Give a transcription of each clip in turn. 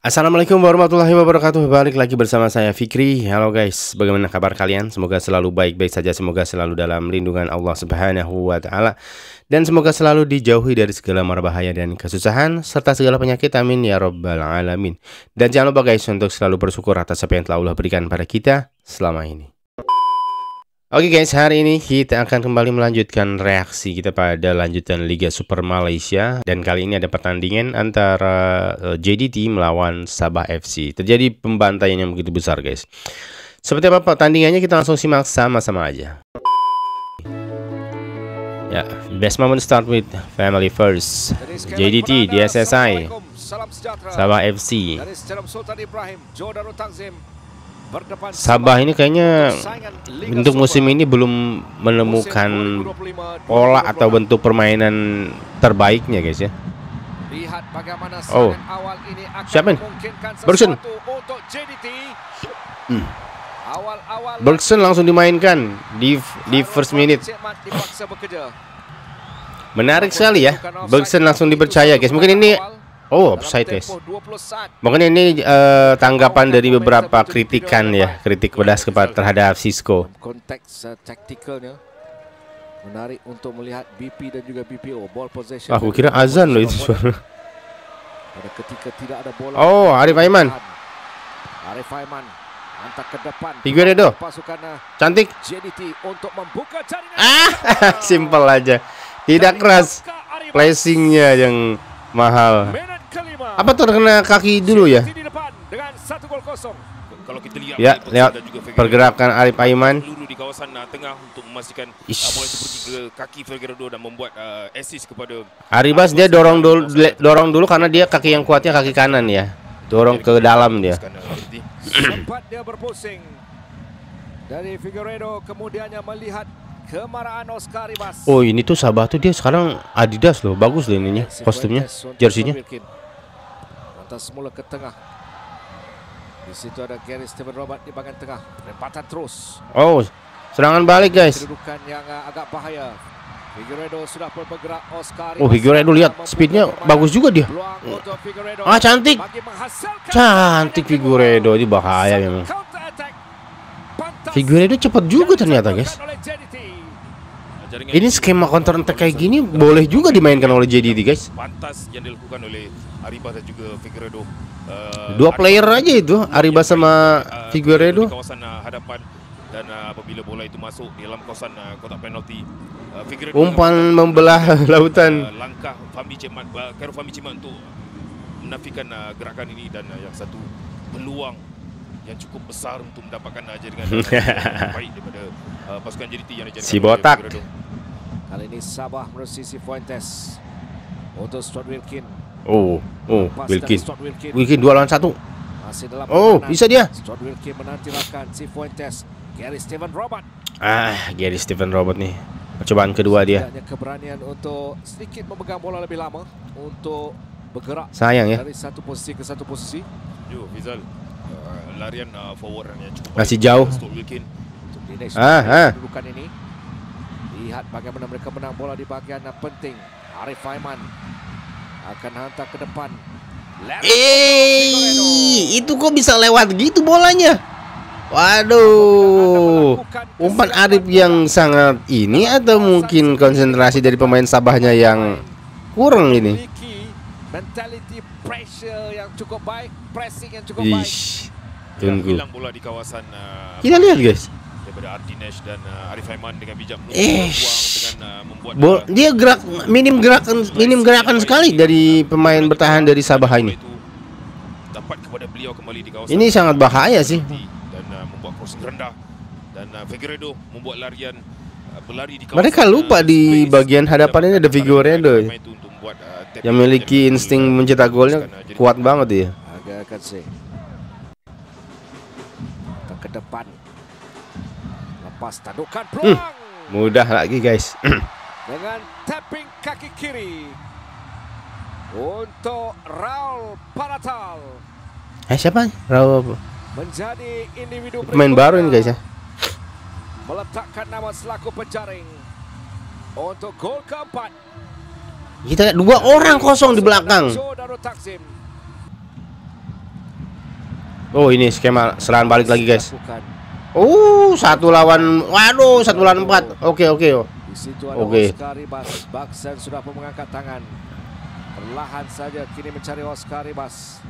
Assalamualaikum warahmatullahi wabarakatuh. Balik lagi bersama saya Fikri. Halo guys, bagaimana kabar kalian? Semoga selalu baik-baik saja. Semoga selalu dalam lindungan Allah Subhanahu wa ta'ala. Dan semoga selalu dijauhi dari segala mara bahaya dan kesusahan serta segala penyakit, amin ya rabbal alamin. Dan jangan lupa guys untuk selalu bersyukur atas apa yang telah Allah berikan pada kita selama ini. Oke guys, hari ini kita akan kembali melanjutkan reaksi kita pada lanjutan Liga Super Malaysia. Dan kali ini ada pertandingan antara JDT melawan Sabah FC. Terjadi pembantaian yang begitu besar guys. Seperti apa pertandingannya, kita langsung simak sama-sama aja. Ya, best moment start with family first. JDT di SSI Sabah FC. Sabah ini kayaknya untuk musim ini belum menemukan pola atau bentuk permainan terbaiknya guys ya. Oh, siapa ini? Bergson. Bergson langsung dimainkan di first minute. Menarik sekali ya. Bergson langsung dipercaya guys. Mungkin ini offside guys. Mungkin ini tanggapan dari beberapa kritikan ya, kritik pedas terhadap Cisco. Konteks taktikalnya menarik untuk melihat BP dan juga BPO ball possession. Aku kira azan loh itu. Pada ketika tidak ada bola. Oh, Arif Aiman. Arif Aiman hantar ke depan. Figueiredo. Cantik. JDT untuk membuka jaringan. Simple aja. Tidak keras. Placingnya yang mahal. Apa terkena kaki dulu ya? Kalau kita lihat ya, pergerakan Arif Aiman di kawasan tengah untuk memastikan bola itu pergi ke kaki Figueiredo dan membuat assist kepada Aribas. Dia dorong dulu karena dia kaki yang kuatnya kaki kanan ya. Dorong ke dalam dia. Sempat dia berpusing dari Figueiredo, kemudiannya melihat kemarahan Oscar Aribas. Oh, ini tuh Sabah tuh dia sekarang Adidas loh. Bagus loh ininya, kostumnya, jersinya. Lantas semula ke tengah. Di situ ada Gary Steven Robert di bagian tengah. Rempatan terus. Oh, serangan balik guys. Kedudukan yang agak bahaya. Figueiredo sudah bergerak. Oscar Aribas. Oh, Figueiredo lihat speednya bagus juga dia. Cantik. Cantik Figueiredo, ini bahaya memang. Figueiredo cepat juga ternyata guys. Ini skema counter attack kayak gini boleh juga dimainkan oleh JDT guys. Pantas yang dilakukan oleh Aribas dan juga Figueiredo. Dua player aja itu, Aribas sama Figueiredo. Di kawasan hadapan, dan apabila bola itu masuk di dalam kawasan kotak penalti, Figueiredo umpan membelah lautan. Langkah Fahmi Cemat, Khairul Fahmi Cemat untuk menafikan gerakan ini, dan yang satu peluang yang cukup besar untuk mendapatkan jaringan baik daripada pasukan JDT yang dijadikan si botak. Kali ini Sabah menerusi si Fuentes untuk Stuart Wilkin. Wilkin 2 lawan 1. Bisa dia. Stuart Wilkin menantikan si Fuentes. Gary Steven Robert. Gary Steven Robert nih. Percobaan kedua dia. Keberanian untuk sedikit memegang bola lebih lama untuk bergerak. Sayang ya. Dari satu posisi ke satu posisi. Fizal, larian forward yang cukup masih jauh. Untuk kedudukan ini. Lihat bagaimana mereka menang bola di bagian penting. Arif Aiman akan hantar ke depan. Itu kok bisa lewat gitu bolanya? Waduh. Umpan Arif yang sangat ini, atau mungkin konsentrasi dari pemain Sabahnya yang kurang ini? Mentality pressure yang cukup baik, pressing yang cukup baik. Tunggu. Hilang bola di kawasan. Kita lihat guys. Daripada Ardinesh dan Arif Aiman dengan bijak dengan membuat dia minim gerakan sekali dari pemain bertahan dari Sabah ini. Dapat kepada beliau kembali di kawasan. Ini sangat bahaya sih. Dan membuat crossing rendah, dan Figueiredo membuat larian berlari di kawasan. Mereka lupa di bagian hadapan ini ada Figueiredo yang memiliki insting mencetak golnya kuat banget dia. Agak sih. Ke depan. Lepas tandukan peluang. Mudah lagi guys. Dengan tapping kaki kiri untuk Raul Paratal. Siapa? Raul. Menjadi individu pemain baru ini guys ya. Meletakkan nama selaku penjaring untuk gol keempat. Kita lihat 2 orang kosong di belakang. Oh, ini skema serangan balik lagi, guys. Lakukan. Satu lawan, waduh, 1 lawan 4. Oke. Di situ ada Oke. Oscar Ribas. Baksan sudah pun mengangkat tangan. Perlahan saja kini mencari Oscar Ribas.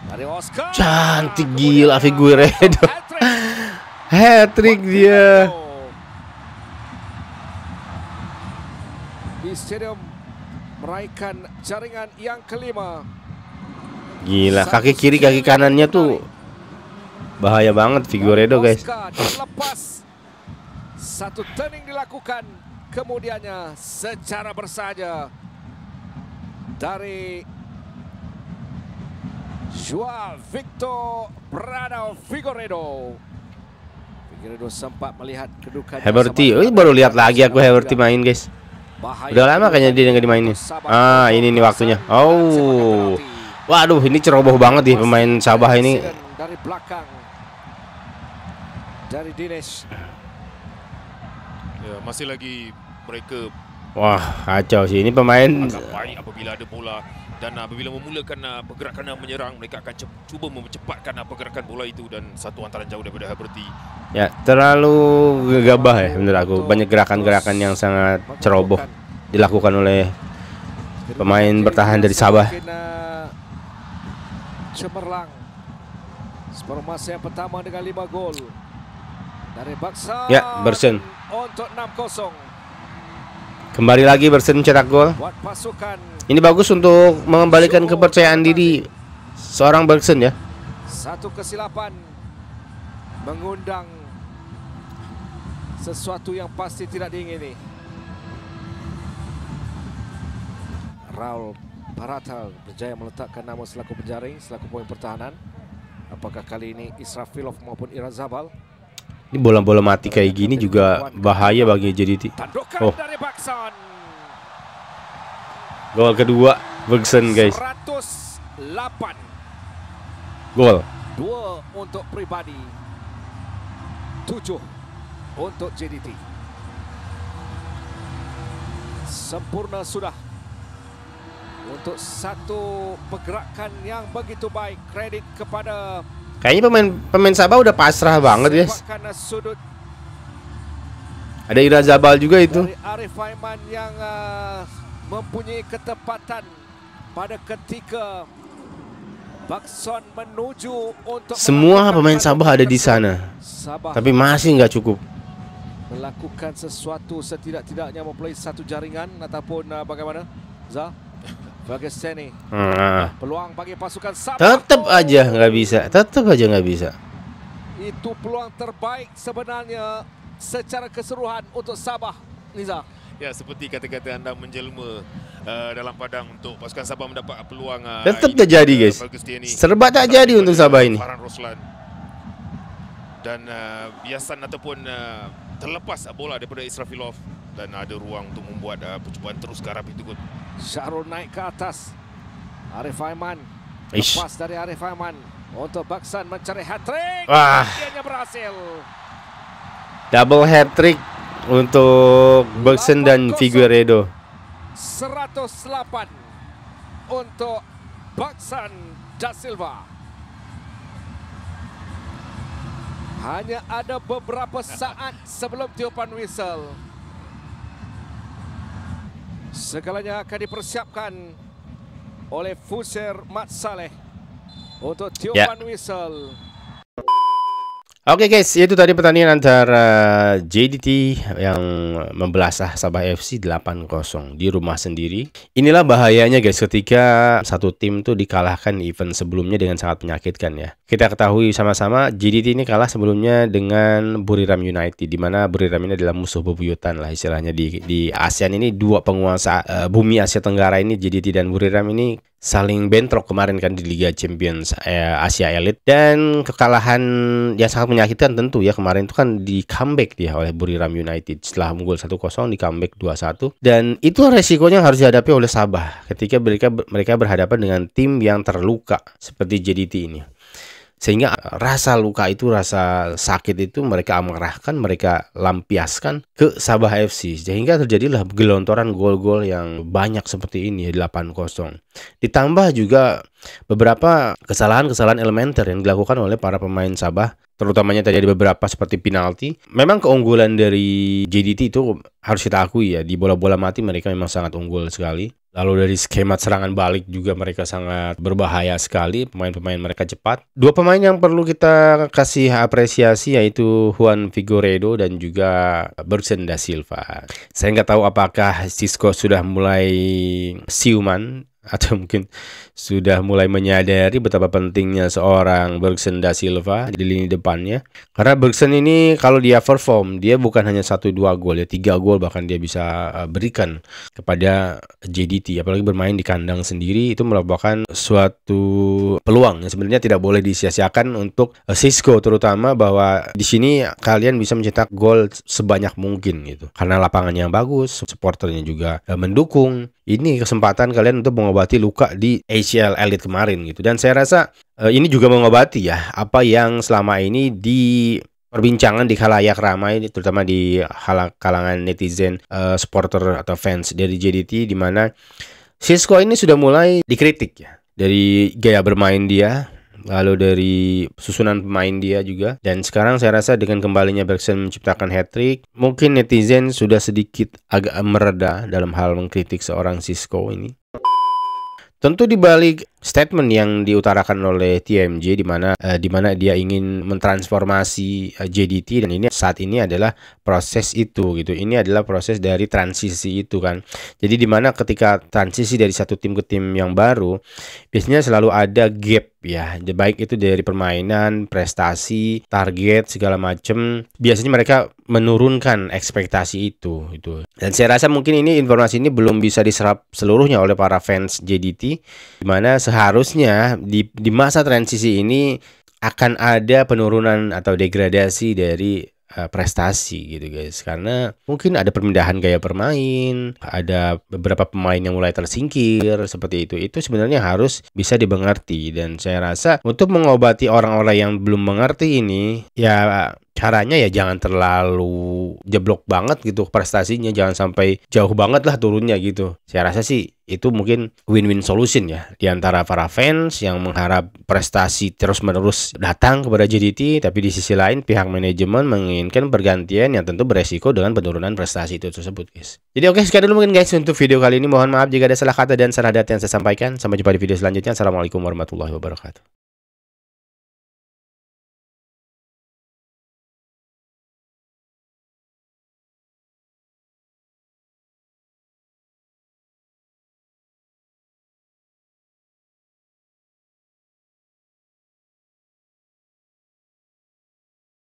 Dari Oscar. Cantik gila Figueiredo. Hat-trick. Hat-trick dia. Di stadium meraihkan jaringan yang kelima. Gila, kaki kiri kaki kanannya tuh bahaya banget Figueiredo, guys. Oscar lepas. Satu turning dilakukan. Kemudiannya secara bersahaja dari Joao Victor Prado Figueiredo. Figueiredo sempat melihat kedudukan. Heberty, baru lihat lagi aku Heberty main, guys. Udah lama kayaknya dia nggak dimainin. Ini nih waktunya. Oh, waduh, ini ceroboh banget nih pemain Sabah ini. Dari belakang, dari Dinesh. Ya, masih lagi mereka Wah, kacau sih ini pemain. agak baik apabila ada bola, dan apabila memulakan pergerakan menyerang, mereka akan cuba mempercepatkan pergerakan bola itu, dan satu antaran jauh daripada Heberty. Ya, terlalu gegabah ya menurut aku. Banyak gerakan-gerakan yang sangat ceroboh dilakukan oleh pemain bertahan dari Sabah. Cemerlang. Separuh masa yang pertama dengan 5 gol dari Baksan. Ya, Bersen. Untuk 6-0 Kembali lagi Bersen cetak gol. buat pasukan. Ini bagus untuk mengembalikan kepercayaan diri seorang Bersen ya. Satu kesilapan mengundang sesuatu yang pasti tidak diingini. Raul Paratal berjaya meletakkan nama selaku penjaring, selaku pemain pertahanan. Apakah kali ini Israfilov maupun Irazabal? Ini bola-bola mati kayak gini juga bahaya bagi JDT. Tandukan Oh, dari Baksan. gol kedua Bersen, guys. 108. Gol. 2 untuk pribadi, 7 untuk JDT. Sempurna sudah untuk satu pergerakan yang begitu baik. Kredit kepada Kayaknya pemain Sabah udah pasrah banget, guys. sepakan sudut Ada Irazabal juga itu. dari Arif Aiman yang mempunyai ketepatan pada ketika Bakson menuju untuk Semua pemain Sabah ada di sana, Sabah tapi masih nggak cukup. melakukan sesuatu setidak-tidaknya memulai satu jaringan ataupun bagaimana? Za? Bagesteni. Peluang bagi pasukan Sabah. Tetap aja nggak bisa. Tetap aja nggak bisa. Itu peluang terbaik sebenarnya secara keseluruhan untuk Sabah, Niza. Ya, seperti kata-kata anda menjelma dalam padang untuk pasukan Sabah mendapat peluang. Tetap tak jadi, guys. Serba tak jadi untuk Sabah ini. Farhan Roslan dan biasan ataupun terlepas bola daripada Israfilov, dan ada ruang untuk membuat percubaan terus ke arah pintu gol. Syahrul naik ke atas. Arif Aiman. Ish. Lepas dari Arif Aiman untuk Baksan mencari hat-trick. Wah. Akhirnya berhasil. Double hat-trick untuk Bersen dan Figueiredo. 108 untuk Baksan da Silva. Hanya ada beberapa saat sebelum tiupan whistle. Segalanya akan dipersiapkan oleh Fuser Mat Saleh untuk tiupan whistle. Oke guys, itu tadi pertandingan antara JDT yang membelasah Sabah FC 8-0 di rumah sendiri. Inilah bahayanya guys ketika satu tim tuh dikalahkan di event sebelumnya dengan sangat menyakitkan ya. Kita ketahui sama-sama JDT ini kalah sebelumnya dengan Buriram United, di mana Buriram ini adalah musuh bebuyutan lah istilahnya di ASEAN ini. Dua penguasa bumi Asia Tenggara ini, JDT dan Buriram ini saling bentrok kemarin kan di Liga Champions Asia Elite, dan kekalahan yang sangat menyakitkan tentu ya kemarin itu kan di comeback dia oleh Buriram United setelah unggul 1-0 di comeback 2-1, dan itu resikonya harus dihadapi oleh Sabah ketika mereka berhadapan dengan tim yang terluka seperti JDT ini. Sehingga rasa luka itu, rasa sakit itu mereka amarahkan, mereka lampiaskan ke Sabah FC. Sehingga terjadilah gelontoran gol-gol yang banyak seperti ini, 8-0. Ditambah juga beberapa kesalahan-kesalahan elementer yang dilakukan oleh para pemain Sabah, terutamanya terjadi beberapa seperti penalti. Memang keunggulan dari JDT itu harus kita akui ya, di bola-bola mati mereka memang sangat unggul sekali. Lalu dari skema serangan balik juga mereka sangat berbahaya sekali, pemain-pemain mereka cepat. Dua pemain yang perlu kita kasih apresiasi yaitu Juan Figueiredo dan juga Bergson da Silva. Saya nggak tahu apakah Xisco sudah mulai siuman atau mungkin sudah mulai menyadari betapa pentingnya seorang Bergson da Silva di lini depannya. Karena Bergson ini kalau dia perform, dia bukan hanya 1-2 gol ya, 3 gol bahkan dia bisa berikan kepada JDT. Apalagi bermain di kandang sendiri, itu merupakan suatu peluang yang sebenarnya tidak boleh disia-siakan untuk Xisco, terutama bahwa di sini kalian bisa mencetak gol sebanyak mungkin gitu. Karena lapangannya yang bagus, supporternya juga mendukung. Ini kesempatan kalian untuk mengobati luka di ACL Elite kemarin gitu. Dan saya rasa ini juga mengobati ya apa yang selama ini di perbincangan di khalayak ramai, terutama di kalangan netizen, supporter atau fans dari JDT, di mana Xisco ini sudah mulai dikritik ya, dari gaya bermain dia, lalu dari susunan pemain dia juga. Dan sekarang saya rasa dengan kembalinya Bergson menciptakan hat-trick, mungkin netizen sudah sedikit agak mereda dalam hal mengkritik seorang Xisco ini. Tentu di balik statement yang diutarakan oleh TMJ di mana dia ingin mentransformasi JDT, dan ini saat ini adalah proses itu gitu. Ini adalah proses dari transisi itu kan. Jadi di mana ketika transisi dari satu tim ke tim yang baru, biasanya selalu ada gap ya, baik itu dari permainan, prestasi, target segala macam. Biasanya mereka menurunkan ekspektasi itu gitu. Dan saya rasa mungkin informasi ini belum bisa diserap seluruhnya oleh para fans JDT, di mana seharusnya di masa transisi ini akan ada penurunan atau degradasi dari prestasi gitu guys, karena mungkin ada perpindahan gaya bermain, ada beberapa pemain yang mulai tersingkir seperti itu sebenarnya harus bisa dimengerti. Dan saya rasa untuk mengobati orang-orang yang belum mengerti ini ya, caranya ya jangan terlalu jeblok banget gitu prestasinya, jangan sampai jauh banget lah turunnya gitu. Saya rasa sih itu mungkin win-win solution ya di antara para fans yang mengharap prestasi terus-menerus datang kepada JDT, tapi di sisi lain pihak manajemen menginginkan pergantian yang tentu beresiko dengan penurunan prestasi itu tersebut guys. Jadi oke, sekian dulu mungkin guys untuk video kali ini. Mohon maaf jika ada salah kata dan salah data yang saya sampaikan. Sampai jumpa di video selanjutnya. Assalamualaikum warahmatullahi wabarakatuh.